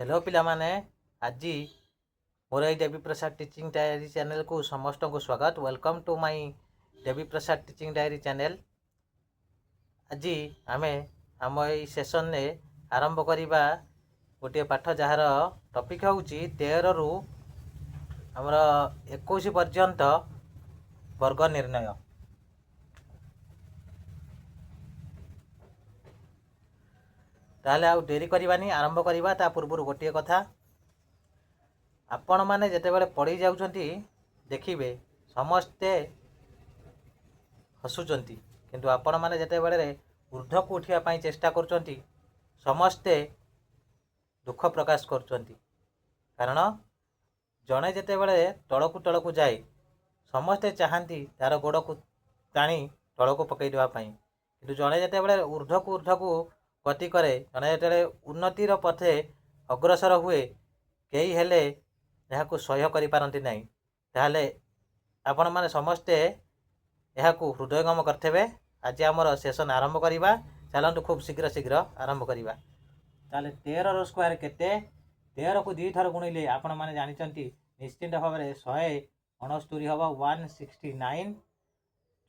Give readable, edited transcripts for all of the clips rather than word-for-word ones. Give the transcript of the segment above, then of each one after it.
Hello पिला माने आज मोर ये Devi Prasad teaching diary channel को समस्त को स्वागत। Welcome to my Devi Prasad teaching diary channel. आज आमे आम ये सेशन ने आरंभ करिबा गोटे पाठ जार टॉपिक होउची 13 रु हमर 21 पर्यंत वर्ग निर्णय। ताले आउ देरी करिबानी आरंभ करिबा। ता पूर्व गोटे कथा आपण माने जेते बेले पढ़ी जाउछंती देखिबे समस्ते हसुचंती, किंतु आपण माने जेते बेले ऊर्ध्व को उठिया पाई चेष्टा करचंती समस्ते दुख प्रकाश करचंती। कारण जणे जेते बेले तळकु जाए समस्ते चाहती तार गोड़ को टाणी तळकु पकई देवा पाई, किंतु जणे जेते बेले ऊर्ध्व को गति करे, जणे जेते उन्नतिर पथे अग्रसर हुए कई हेले यहाकू सह्य करि पारंती नहीं। ताहले आपण माने समस्ते यहाकू हृदयंगम करथेबे। आज आमर सेशन आरंभ करिबा। चलंतु खूब शीघ्र शीघ्र आरंभ करिबा। ताहले 13 रो स्क्वायर केते? 13 को 2 थर गुणिले आपण माने जानिचंती निश्चित भाव में 169 हबो 169।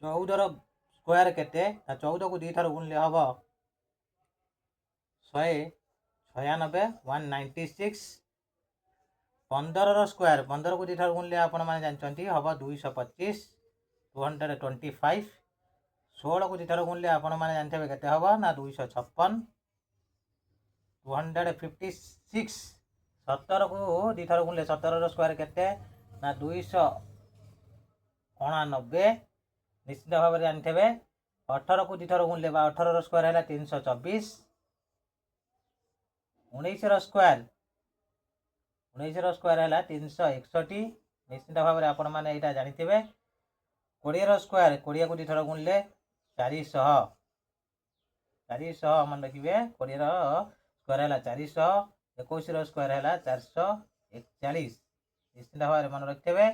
14 रो स्क्वायर केते? 14 को 2 थर गुणिले हबो 196 196। 15 रो स्क्वायर 15 को 2 थर गुणिले आपण माने जानचंती हबो 225 225। 16 को 2 थर गुणिले आपण माने जानथेबे केते हबो ना 256 256। 17 को 2 थर गुणिले 17 रो स्क्वायर केते ना 289 निश्चित भाव में जानथेबे। 18 को 2 थर गुणिले 18 रो स्क्वायर हैला 324। 19 रो स्क्वायर 19 रो स्क्वायर है 361 निश्चित भाव में आपण मैंने यहाँ जानी। 20 रो स्क्वायर 20 को 2 थर गुणिले 400 400 मन रखिए। 20 रो स्क्वायर है 400। 21 रो स्क्वायर है 441 निश्चित भाव में मन रखिए।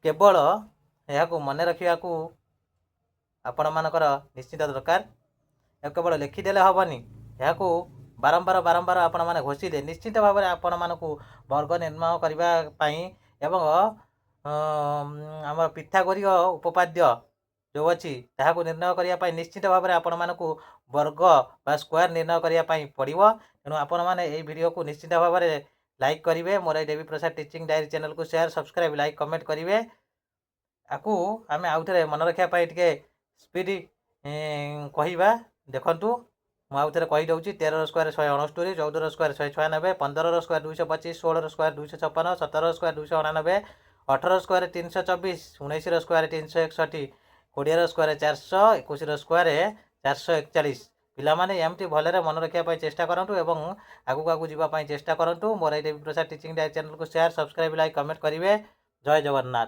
केवल यह मन रखा आपण मानकर निश्चित दरकार। केवल लिखिदेले हेनी, यह बारंबार बारंबार आपण मैंने घोषिले निश्चित भाव में आपण मानक वर्ग निर्माण करने एवं आम पिथागोरीय उपपाद्य जो अच्छी ताकू निर्णय करने निश्चित भाव में आपण मानक वर्ग बा स्क्वायर निर्णय करने पड़ो। तेणु आपण मैंने यही वीडियो को निश्चित भाव में लाइक करेंगे। मोर देवी प्रसाद टीचिंग डायरी चैनल को शेयर सब्सक्राइब लाइक कमेंट करेंगे। आपको आम आउ थे मन रखापी टे स्पीड कहवा देखु मुझे कहीदे। 13 रो स्क्वायर 169, 14 रो स्क्वायर 196, 15 रो स्क्वायर 225, 16 रो स्क्वायर 256, 17 रो स्क्वायर 289, 18 रो स्क्वायर 324, 19 रो स्क्वायर 361, 20 रो स्क्वायर 400, 21 रो स्क्वायर 441। पिलामाने एमती भलरे मन रखापी चेष्टा करूँ एवं आगू आगू जावाई चेष्टा करूँ। मोर देवी प्रसाद टीचिंग डायरी चैनल को शेयर सब्सक्राइब लाइक कमेंट करेंगे। जय जगन्नाथ।